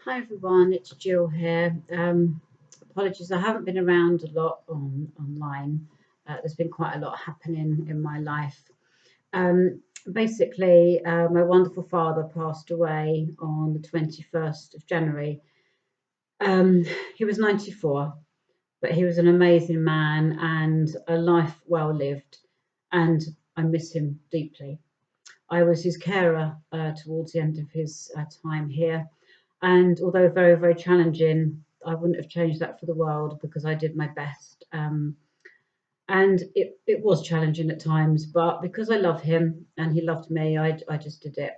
Hi everyone, it's Jill here. Apologies, I haven't been around a lot online. There's been quite a lot happening in my life. Basically, my wonderful father passed away on the 21st of January. He was 94, but he was an amazing man and a life well lived, and I miss him deeply. I was his carer towards the end of his time here. And although very, very challenging, I wouldn't have changed that for the world because I did my best. And it was challenging at times, but because I love him and he loved me, I just did it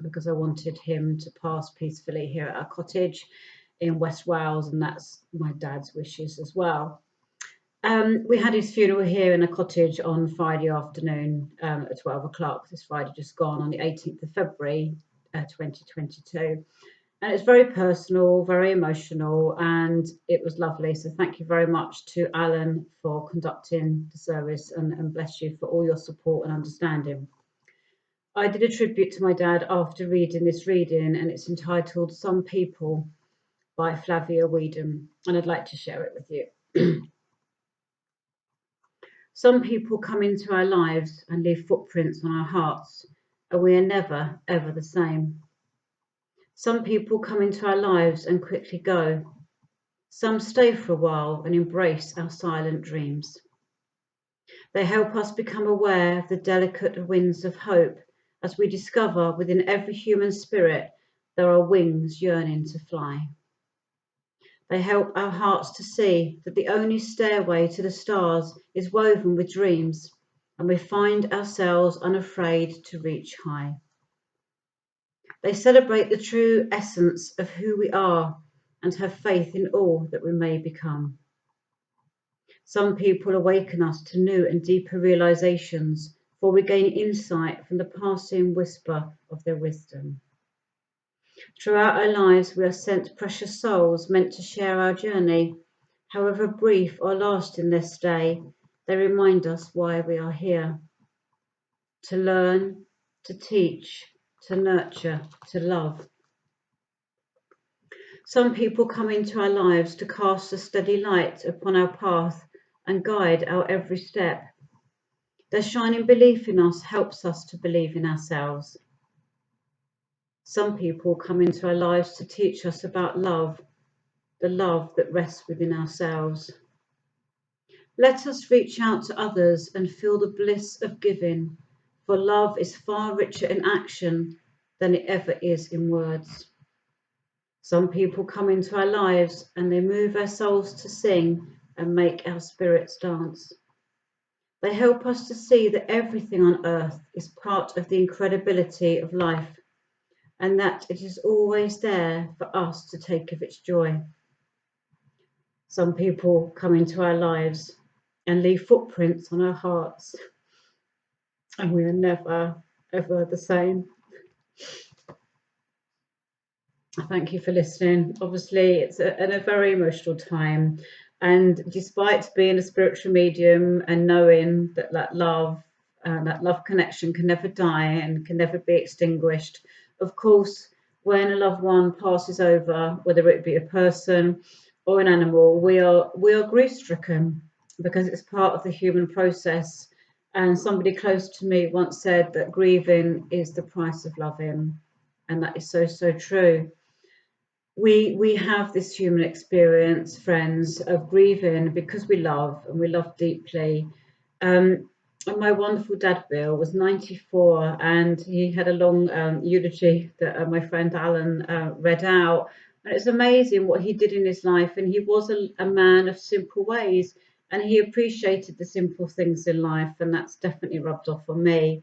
because I wanted him to pass peacefully here at our cottage in West Wales, and that's my dad's wishes as well. We had his funeral here in a cottage on Friday afternoon at 12 o'clock. This Friday just gone on the 18th of February 2022. And it's very personal, very emotional, and it was lovely. So thank you very much to Alan for conducting the service and bless you for all your support and understanding. I did a tribute to my dad after reading this reading, and it's entitled Some People by Flavia Weedn, and I'd like to share it with you. Some people come into our lives and leave footprints on our hearts, and we are never, ever the same. Some people come into our lives and quickly go. Some stay for a while and embrace our silent dreams. They help us become aware of the delicate winds of hope as we discover within every human spirit there are wings yearning to fly. They help our hearts to see that the only stairway to the stars is woven with dreams, and we find ourselves unafraid to reach high. They celebrate the true essence of who we are and have faith in all that we may become. Some people awaken us to new and deeper realizations, for we gain insight from the passing whisper of their wisdom. Throughout our lives, we are sent precious souls meant to share our journey. However brief or lasting their stay, they remind us why we are here. To learn, to teach, to nurture, to love. Some people come into our lives to cast a steady light upon our path and guide our every step. Their shining belief in us helps us to believe in ourselves. Some people come into our lives to teach us about love, the love that rests within ourselves. Let us reach out to others and feel the bliss of giving, for love is far richer in action than it ever is in words. Some people come into our lives and they move our souls to sing and make our spirits dance. They help us to see that everything on earth is part of the incredibility of life and that it is always there for us to take of its joy. Some people come into our lives and leave footprints on our hearts, and we are never, ever the same. Thank you for listening. Obviously, it's a very emotional time. And despite being a spiritual medium and knowing that that love connection can never die and can never be extinguished, of course, when a loved one passes over, whether it be a person or an animal, we are grief stricken because it's part of the human process. And somebody close to me once said that grieving is the price of loving, and that is so, so true. We have this human experience, friends, of grieving because we love and we love deeply. And my wonderful dad Bill was 94, and he had a long eulogy that my friend Alan read out. And it's amazing what he did in his life, and he was a man of simple ways, and he appreciated the simple things in life, and that's definitely rubbed off on me.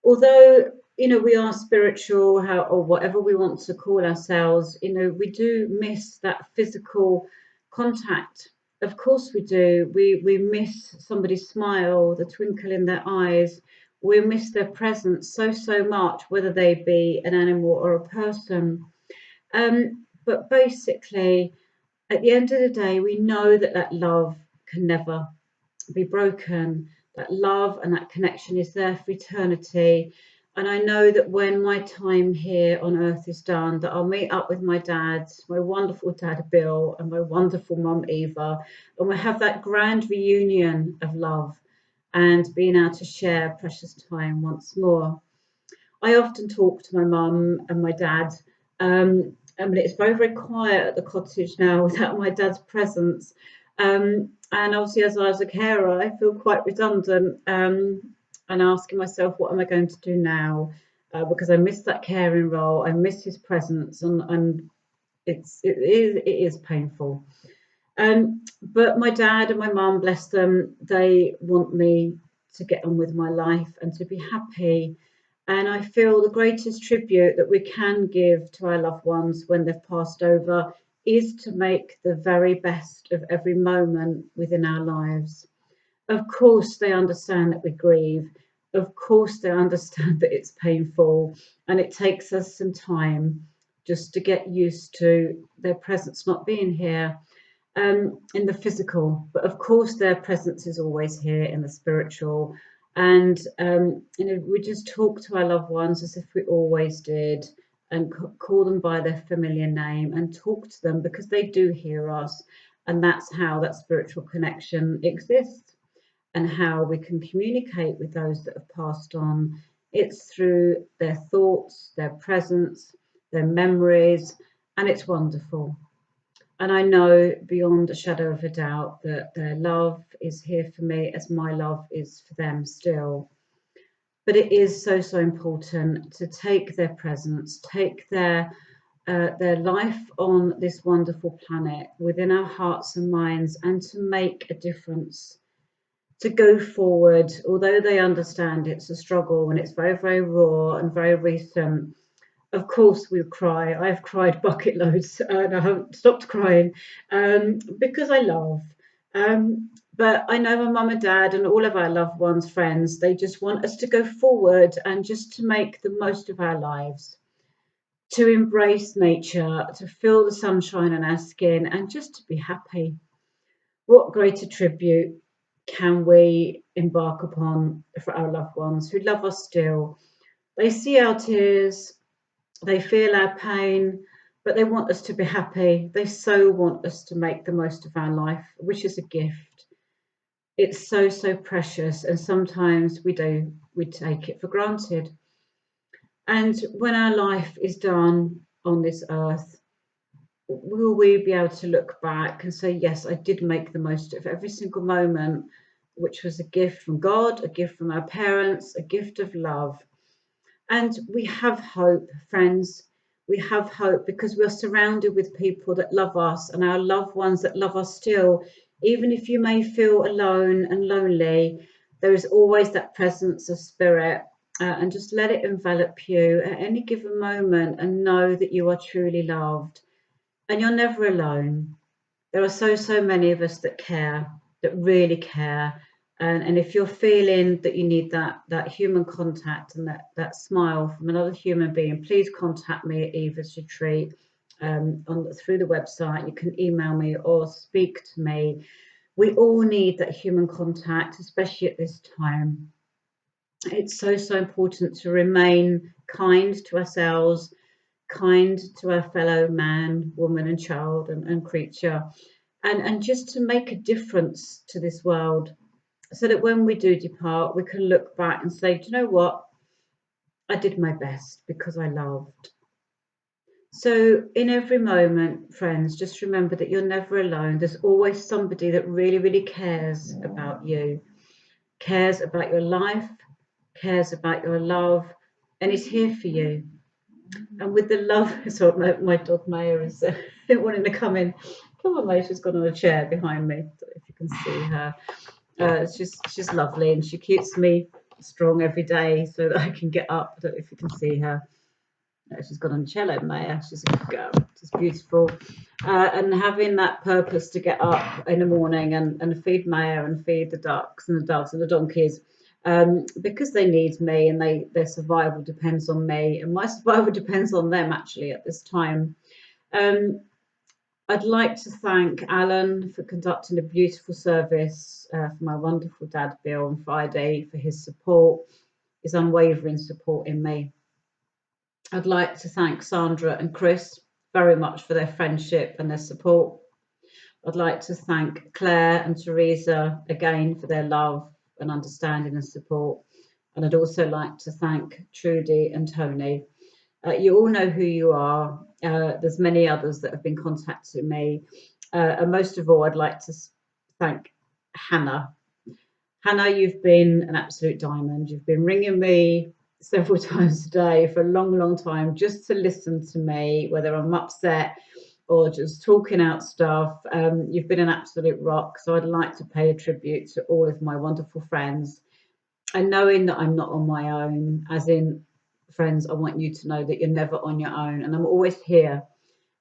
Although we are spiritual, how or whatever we want to call ourselves, we do miss that physical contact. Of course we do. We miss somebody's smile, the twinkle in their eyes. We miss their presence so, so much, whether they be an animal or a person. But basically, at the end of the day, we know that love can never be broken. That love and that connection is there for eternity. And I know that when my time here on earth is done, that I'll meet up with my dad, my wonderful dad Bill, and my wonderful mum Eva, and we'll have that grand reunion of love and being able to share precious time once more. I often talk to my mum and my dad. And it's very, very quiet at the cottage now without my dad's presence. And obviously, as I was a carer, I feel quite redundant and asking myself, what am I going to do now? Because I miss that caring role, I miss his presence, and it is painful. But my dad and my mum, bless them, they want me to get on with my life and to be happy. And I feel the greatest tribute that we can give to our loved ones when they've passed over is to make the very best of every moment within our lives. Of course, they understand that we grieve. Of course, they understand that it's painful and it takes us some time just to get used to their presence not being here in the physical, but of course their presence is always here in the spiritual. And we just talk to our loved ones as if we always did, and call them by their familiar name and talk to them because they do hear us, and that's how that spiritual connection exists and how we can communicate with those that have passed on. It's through their thoughts, their presence, their memories, and it's wonderful. And I know beyond a shadow of a doubt that their love is here for me as my love is for them still. But it is so, so important to take their presence, take their life on this wonderful planet within our hearts and minds, and to make a difference, to go forward, although they understand it's a struggle and it's very, very raw and very recent. Of course, we cry. I've cried bucket loads and I haven't stopped crying because I love. But I know my mum and dad and all of our loved ones, friends, they just want us to go forward and just to make the most of our lives, to embrace nature, to feel the sunshine on our skin, and just to be happy. What greater tribute can we embark upon for our loved ones who love us still? They see our tears, they feel our pain, but they want us to be happy. They so want us to make the most of our life, which is a gift. It's so, so precious, and sometimes we take it for granted. And when our life is done on this earth, will we be able to look back and say, yes, I did make the most of every single moment, which was a gift from God, a gift from our parents, a gift of love. And we have hope, friends. We have hope because we're surrounded with people that love us and our loved ones that love us still. Even if you may feel alone and lonely, there is always that presence of spirit. And just let it envelop you at any given moment and know that you are truly loved. And you're never alone. There are so, so many of us that care, that really care. And if you're feeling that you need that human contact and that smile from another human being, please contact me at Eva's Retreat through the website. You can email me or speak to me. We all need that human contact, especially at this time. It's so, so important to remain kind to ourselves, kind to our fellow man, woman, and child and creature, and just to make a difference to this world so that when we do depart, we can look back and say, do you know what? I did my best because I loved. So, in every moment, friends, just remember that you're never alone. There's always somebody that really, really cares about you, cares about your life, cares about your love, and is here for you. And with the love, so my dog Maya is wanting to come in. Come on, Maya, she's got on a chair behind me. I don't know if you can see her. She's lovely and she keeps me strong every day so that I can get up. I don't know if you can see her. She's got on cello, Maya. She's a good girl. She's beautiful. And having that purpose to get up in the morning and feed Maya and feed the ducks and the doves and the donkeys, because they need me and their survival depends on me and my survival depends on them actually at this time. I'd like to thank Alan for conducting a beautiful service for my wonderful dad Bill on Friday, for his support, is unwavering support in me. I'd like to thank Sandra and Chris very much for their friendship and their support. I'd like to thank Claire and Teresa again for their love and understanding and support. And I'd also like to thank Trudy and Tony. You all know who you are. There's many others that have been contacting me. And most of all, I'd like to thank Hannah. Hannah, you've been an absolute diamond. You've been ringing me several times a day for a long, long time just to listen to me, whether I'm upset or just talking out stuff. You've been an absolute rock. So I'd like to pay a tribute to all of my wonderful friends. And knowing that I'm not on my own, as in, friends, I want you to know that you're never on your own, and I'm always here.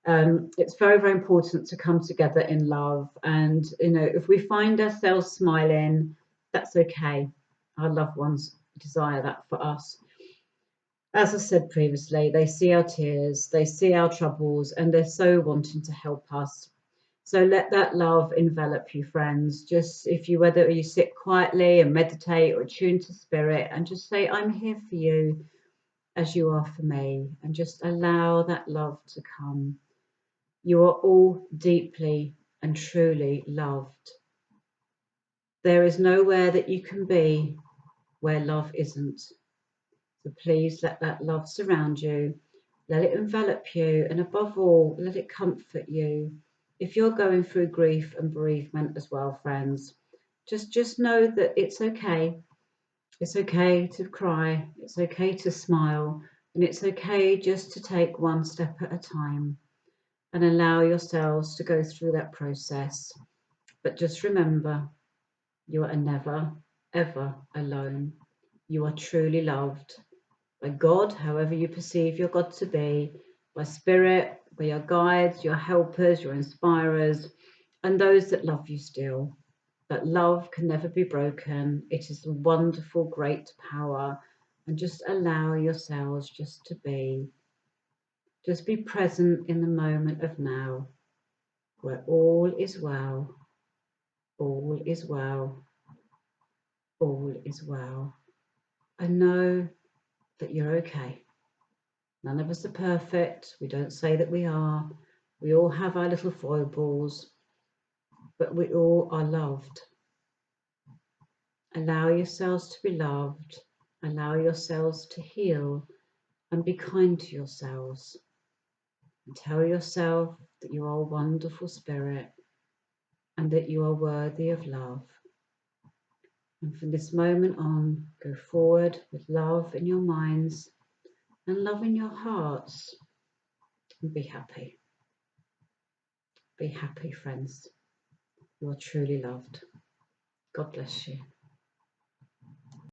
It's very, very important to come together in love. And, you know, if we find ourselves smiling, that's okay. Our loved ones desire that for us. As I said previously, they see our tears, they see our troubles, and they're so wanting to help us. So let that love envelop you, friends. Just if you, whether you sit quietly and meditate or tune to spirit and just say, I'm here for you as you are for me, and just allow that love to come. You are all deeply and truly loved. There is nowhere that you can be where love isn't. So please let that love surround you, let it envelop you, and above all, let it comfort you. If you're going through grief and bereavement as well, friends, just know that it's okay. It's okay to cry, it's okay to smile, and it's okay just to take one step at a time and allow yourselves to go through that process. But just remember, you are never, ever alone. You are truly loved by God, however you perceive your God to be, by spirit, by your guides, your helpers, your inspirers, and those that love you still. That love can never be broken. It is a wonderful, great power. And just allow yourselves just to be. Just be present in the moment of now, where all is well, all is well, all is well. And know that you're okay. None of us are perfect. We don't say that we are. We all have our little foibles, but we all are loved. Allow yourselves to be loved. Allow yourselves to heal and be kind to yourselves. And tell yourself that you are a wonderful spirit and that you are worthy of love. And from this moment on, go forward with love in your minds and love in your hearts. And be happy. Be happy, friends. You are truly loved. God bless you.